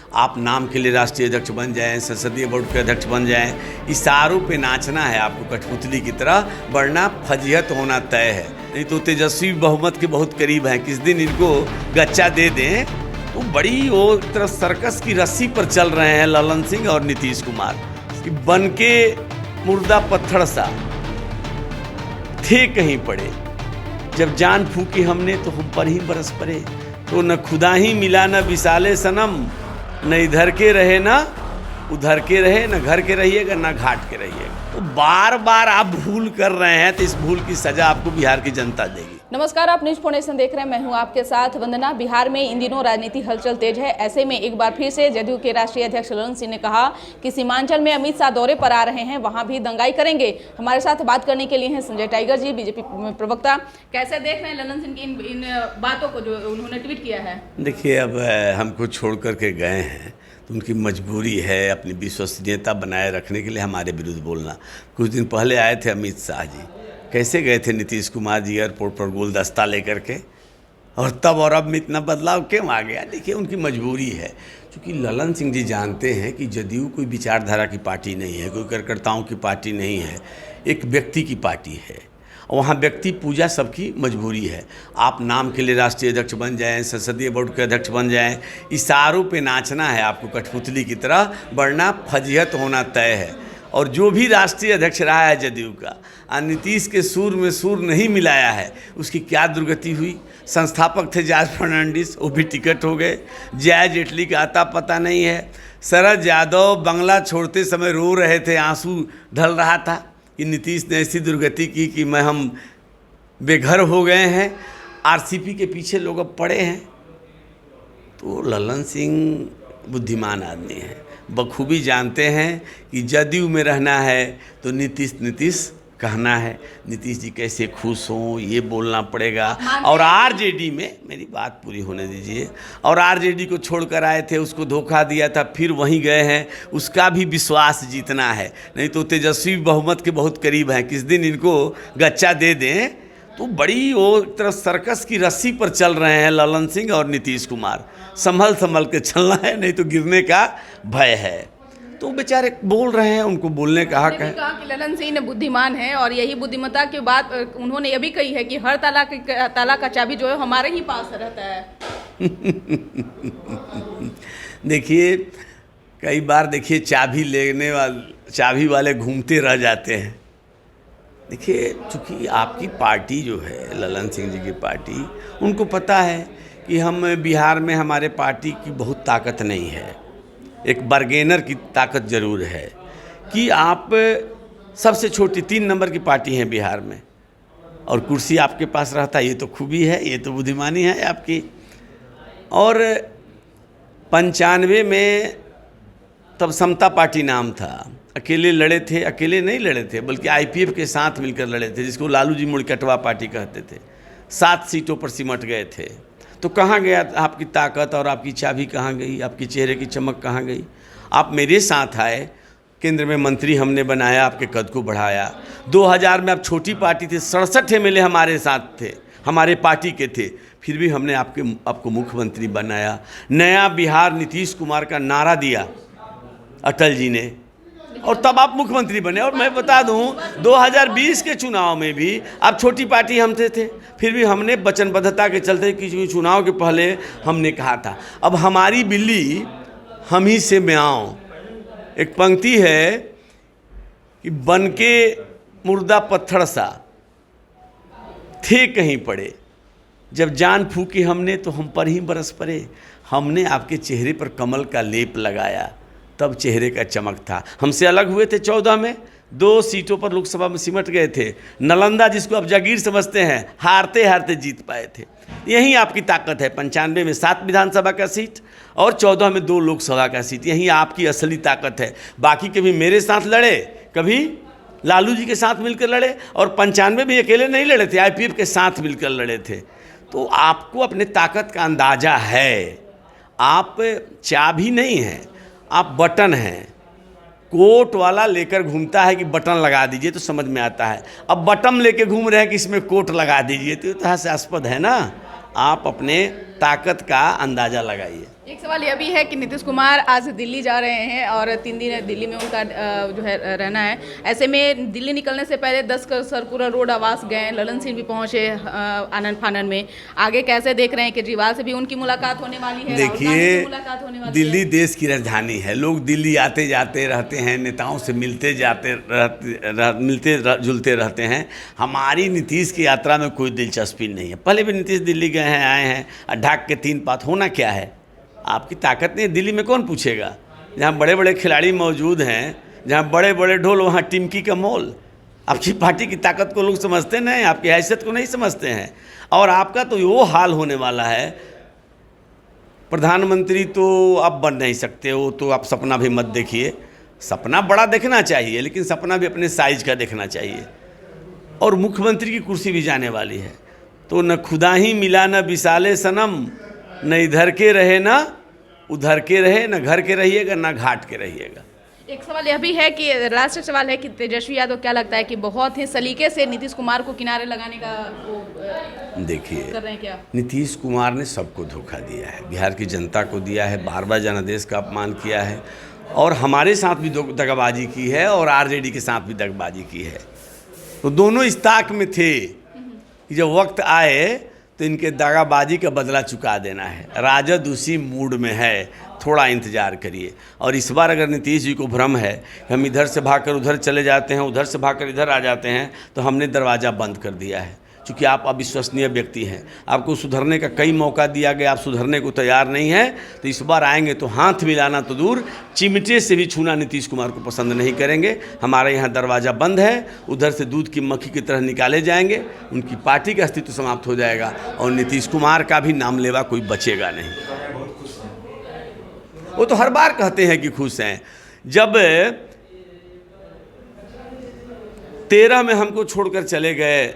आप नाम के लिए राष्ट्रीय अध्यक्ष बन जाएं, संसदीय बोर्ड के अध्यक्ष बन जाएं, इशारों पे नाचना है आपको कठपुतली की तरह, वरना फजीहत होना तय है। नहीं तो तेजस्वी बहुमत के बहुत करीब हैं, किस दिन इनको गच्चा दे दें तो बड़ी वो एक तरह सर्कस की रस्सी पर चल रहे हैं ललन सिंह और नीतीश कुमार कि बन के मुर्दा पत्थर सा थे कहीं पड़े, जब जान फूकी हमने तो हम पर ही बरस पड़े। तो न खुदा ही मिला न विशाले सनम, न इधर के रहे न उधर के रहे, न घर के रहिएगा न घाट के रहिएगा। तो बार बार आप भूल कर रहे हैं तो इस भूल की सजा आपको बिहार की जनता देगी। नमस्कार, आप न्यूज फाउंडेशन देख रहे हैं, मैं हूं आपके साथ वंदना। बिहार में इन दिनों राजनीति हलचल तेज है। ऐसे में एक बार फिर से जदयू के राष्ट्रीय अध्यक्ष ललन सिंह ने कहा कि सीमांचल में अमित शाह दौरे पर आ रहे हैं, वहां भी दंगाई करेंगे। हमारे साथ बात करने के लिए हैं संजय टाइगर जी, बीजेपी प्रवक्ता। कैसे देख रहे हैं ललन सिंह की इन बातों को जो उन्होंने ट्वीट किया है? देखिए, अब हमको छोड़ करके गए हैं तो उनकी मजबूरी है अपनी विश्वसनीयता बनाए रखने के लिए हमारे विरुद्ध बोलना। कुछ दिन पहले आए थे अमित शाह जी, कैसे गए थे नीतीश कुमार जी एयरपोर्ट पर गुलदस्ता लेकर के, और तब और अब में इतना बदलाव क्यों आ गया? देखिए, उनकी मजबूरी है, क्योंकि ललन सिंह जी जानते हैं कि जदयू कोई विचारधारा की पार्टी नहीं है, कोई कार्यकर्ताओं की पार्टी नहीं है, एक व्यक्ति की पार्टी है। और वहाँ व्यक्ति पूजा सबकी मजबूरी है। आप नाम के लिए राष्ट्रीय अध्यक्ष बन जाएं, संसदीय बोर्ड के अध्यक्ष बन जाएं, इशारों पे नाचना है आपको कठपुतली की तरह, वरना फजीहत होना तय है। और जो भी राष्ट्रीय अध्यक्ष रहा है जदयू का, नीतीश के सुर में सुर नहीं मिलाया है, उसकी क्या दुर्गति हुई। संस्थापक थे जॉर्ज फर्नांडिस, वो भी टिकट हो गए। जय जेटली का आता पता नहीं है। शरद यादव बंगला छोड़ते समय रो रहे थे, आंसू ढल रहा था कि नीतीश ने ऐसी दुर्गति की कि हम बेघर हो गए हैं। आरसीपी के पीछे लोग अब पड़े हैं। तो ललन सिंह बुद्धिमान आदमी है, बखूबी जानते हैं कि जदयू में रहना है तो नीतीश नीतीश कहना है, नीतीश जी कैसे खुश हों ये बोलना पड़ेगा। और आरजेडी में, मेरी बात पूरी होने दीजिए, और आरजेडी को छोड़कर आए थे, उसको धोखा दिया था, फिर वहीं गए हैं, उसका भी विश्वास जीतना है। नहीं तो तेजस्वी बहुमत के बहुत करीब हैं, किस दिन इनको गच्चा दे दें तो बड़ी वो एक तरह सर्कस की रस्सी पर चल रहे हैं ललन सिंह और नीतीश कुमार। संभल संभल के चलना है, नहीं तो गिरने का भय है। तो बेचारे बोल रहे हैं, उनको बोलने का हक है। कहा कि ललन सिंह बुद्धिमान है और यही बुद्धिमत्ता की बात उन्होंने ये भी कही है कि हर ताला का चाबी जो है हमारे ही पास रहता है। देखिए, कई बार देखिए चाबी वाले घूमते रह जाते हैं। देखिए, चूँकि आपकी पार्टी जो है ललन सिंह जी की पार्टी, उनको पता है कि हम बिहार में हमारे पार्टी की बहुत ताकत नहीं है, एक बार्गेनर की ताकत जरूर है कि आप सबसे छोटी 3 नंबर की पार्टी हैं बिहार में, और कुर्सी आपके पास रहता है, ये तो खूबी है, ये तो बुद्धिमानी है आपकी। और 95 में तब समता पार्टी नाम था, अकेले लड़े थे, अकेले नहीं लड़े थे बल्कि आईपीएफ के साथ मिलकर लड़े थे, जिसको लालू जी मुड़कटवा पार्टी कहते थे। 7 सीटों पर सिमट गए थे। तो कहाँ गया आपकी ताकत और आपकी चाबी कहाँ गई, आपकी चेहरे की चमक कहाँ गई? आप मेरे साथ आए, केंद्र में मंत्री हमने बनाया, आपके कद को बढ़ाया। 2000 में आप छोटी पार्टी थे, 67 एमएलए हमारे साथ थे, हमारे पार्टी के थे, फिर भी हमने आपको मुख्यमंत्री बनाया। नया बिहार नीतीश कुमार का नारा दिया अटल जी ने, और तब आप मुख्यमंत्री बने। और मैं बता दूं, 2020 के चुनाव में भी आप छोटी पार्टी हम थे, फिर भी हमने वचनबद्धता के चलते कि चुनाव के पहले हमने कहा था, अब हमारी बिल्ली हम ही से म्याऊं। एक पंक्ति है कि बन के मुर्दा पत्थर सा थे कहीं पड़े, जब जान फूकी हमने तो हम पर ही बरस पड़े। हमने आपके चेहरे पर कमल का लेप लगाया, तब चेहरे का चमक था। हमसे अलग हुए थे 14 में, 2 सीटों पर लोकसभा में सिमट गए थे। नालंदा, जिसको आप जागीर समझते हैं, हारते हारते जीत पाए थे। यही आपकी ताकत है। 95 में 7 विधानसभा का सीट और 14 में 2 लोकसभा का सीट, यही आपकी असली ताकत है। बाकी कभी मेरे साथ लड़े, कभी लालू जी के साथ मिलकर लड़े, और 95 भी अकेले नहीं लड़े थे, आईपीएफ के साथ मिलकर लड़े थे। तो आपको अपने ताकत का अंदाज़ा है। आप चाबी नहीं हैं, आप बटन हैं। कोट वाला लेकर घूमता है कि बटन लगा दीजिए तो समझ में आता है, अब बटन लेके घूम रहे हैं कि इसमें कोट लगा दीजिए, तो ये तो हास्यास्पद है ना। आप अपने ताकत का अंदाज़ा लगाइए। एक सवाल यह भी है कि नीतीश कुमार आज दिल्ली जा रहे हैं और 3 दिन दिल्ली में उनका जो है रहना है। ऐसे में दिल्ली निकलने से पहले 10 सरकुरा रोड आवास गए, ललन सिंह भी पहुंचे आनन फानन में। आगे कैसे देख रहे हैं? केजरीवाल से भी उनकी मुलाकात होने वाली है, देखिए, मुलाकात होने वाली दिल्ली है। देश की राजधानी है, लोग दिल्ली आते जाते रहते हैं, नेताओं से मिलते जुलते रहते हैं। हमारी नीतीश की यात्रा में कोई दिलचस्पी नहीं है। पहले भी नीतीश दिल्ली गए हैं, आए हैं, ढाक के 3 पात, होना क्या है? आपकी ताकत नहीं है, दिल्ली में कौन पूछेगा? जहाँ बड़े बड़े खिलाड़ी मौजूद हैं, जहाँ बड़े बड़े ढोल, वहाँ टिमकी का मोल। आपकी पार्टी की ताकत को लोग समझते नहीं, आपकी हैसियत को नहीं समझते हैं। और आपका तो वो हाल होने वाला है, प्रधानमंत्री तो आप बन नहीं सकते हो, तो आप सपना भी मत देखिए। सपना बड़ा देखना चाहिए, लेकिन सपना भी अपने साइज का देखना चाहिए। और मुख्यमंत्री की कुर्सी भी जाने वाली है, तो न खुदा ही मिला न विशाले सनम, न इधर के रहे न उधर के रहे, न घर के रहिएगा न घाट के रहिएगा। एक सवाल यह भी है कि लास्ट सवाल है कि तेजस्वी यादव क्या लगता है कि बहुत ही सलीके से नीतीश कुमार को किनारे लगाने का वो देखिए, कर रहे हैं क्या? नीतीश कुमार ने सबको धोखा दिया है, बिहार की जनता को दिया है, बार बार जनादेश का अपमान किया है, और हमारे साथ भी दगाबाजी की है, और आरजेडी के साथ भी दगाबाजी की है। तो दोनों इस ताक में थे कि जब वक्त आए तो इनके दगाबाजी का बदला चुका देना है। राजद उसी मूड में है, थोड़ा इंतज़ार करिए। और इस बार अगर नीतीश जी को भ्रम है कि हम इधर से भागकर उधर चले जाते हैं, उधर से भागकर इधर आ जाते हैं, तो हमने दरवाज़ा बंद कर दिया है। क्योंकि आप अविश्वसनीय व्यक्ति हैं, आपको सुधरने का कई मौका दिया गया, आप सुधरने को तैयार नहीं हैं। तो इस बार आएंगे तो हाथ मिलाना तो दूर, चिमटे से भी छूना नीतीश कुमार को पसंद नहीं करेंगे। हमारे यहाँ दरवाज़ा बंद है, उधर से दूध की मक्खी की तरह निकाले जाएंगे, उनकी पार्टी का अस्तित्व समाप्त हो जाएगा, और नीतीश कुमार का भी नाम लेवा कोई बचेगा नहीं। वो तो हर बार कहते हैं कि खुश हैं। जब 13 में हमको छोड़कर चले गए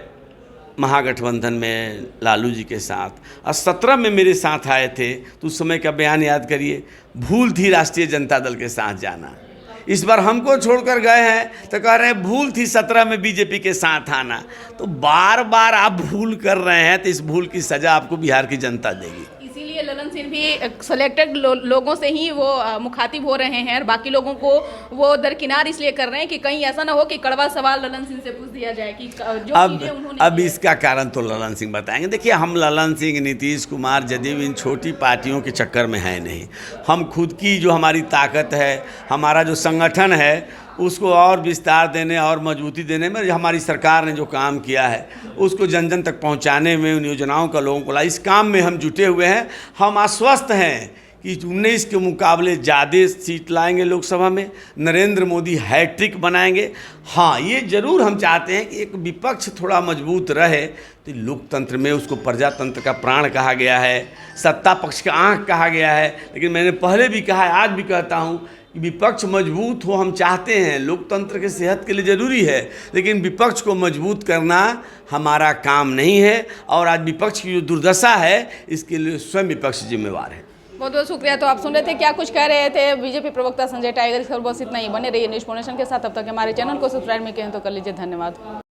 महागठबंधन में लालू जी के साथ, और 17 में मेरे साथ आए थे, तो उस समय का बयान याद करिए, भूल थी राष्ट्रीय जनता दल के साथ जाना। इस बार हमको छोड़कर गए हैं तो कह रहे हैं भूल थी 17 में बीजेपी के साथ आना। तो बार बार आप भूल कर रहे हैं, तो इस भूल की सज़ा आपको बिहार की जनता देगी। इसीलिए ललन सिंह भी सेलेक्टेड लोगों से ही वो मुखातिब हो रहे हैं, और बाकी लोगों को वो दरकिनार इसलिए कर रहे हैं कि कहीं ऐसा ना हो कि कड़वा सवाल ललन सिंह से पूछ दिया जाए कि जो अब इसका कारण तो ललन सिंह बताएंगे। देखिए, हम ललन सिंह, नीतीश कुमार, जदयू इन छोटी पार्टियों के चक्कर में है नहीं। हम खुद की जो हमारी ताकत है, हमारा जो संगठन है, उसको और विस्तार देने और मजबूती देने में हमारी सरकार ने जो काम किया है, उसको जन जन तक पहुंचाने में, उन योजनाओं का लोगों को ला, इस काम में हम जुटे हुए हैं। हम आश्वस्त हैं कि 19 के मुकाबले ज़्यादा सीट लाएंगे लोकसभा में, नरेंद्र मोदी हैट्रिक बनाएंगे। हाँ, ये ज़रूर हम चाहते हैं कि एक विपक्ष थोड़ा मजबूत रहे। तो लोकतंत्र में उसको प्रजातंत्र का प्राण कहा गया है, सत्ता पक्ष का आँख कहा गया है। लेकिन मैंने पहले भी कहा है, आज भी कहता हूँ, विपक्ष मजबूत हो हम चाहते हैं, लोकतंत्र के सेहत के लिए ज़रूरी है, लेकिन विपक्ष को मजबूत करना हमारा काम नहीं है। और आज विपक्ष की जो दुर्दशा है, इसके लिए स्वयं विपक्ष जिम्मेवार है। बहुत बहुत शुक्रिया। तो आप सुन रहे थे क्या कुछ कह रहे थे बीजेपी प्रवक्ता संजय टाइगर। खबर बस इतना ही। बने रहिए न्यूज़ फाउंडेशन के साथ। अब तक हमारे चैनल को सब्सक्राइब नहीं किए हैं तो कर लीजिए। धन्यवाद।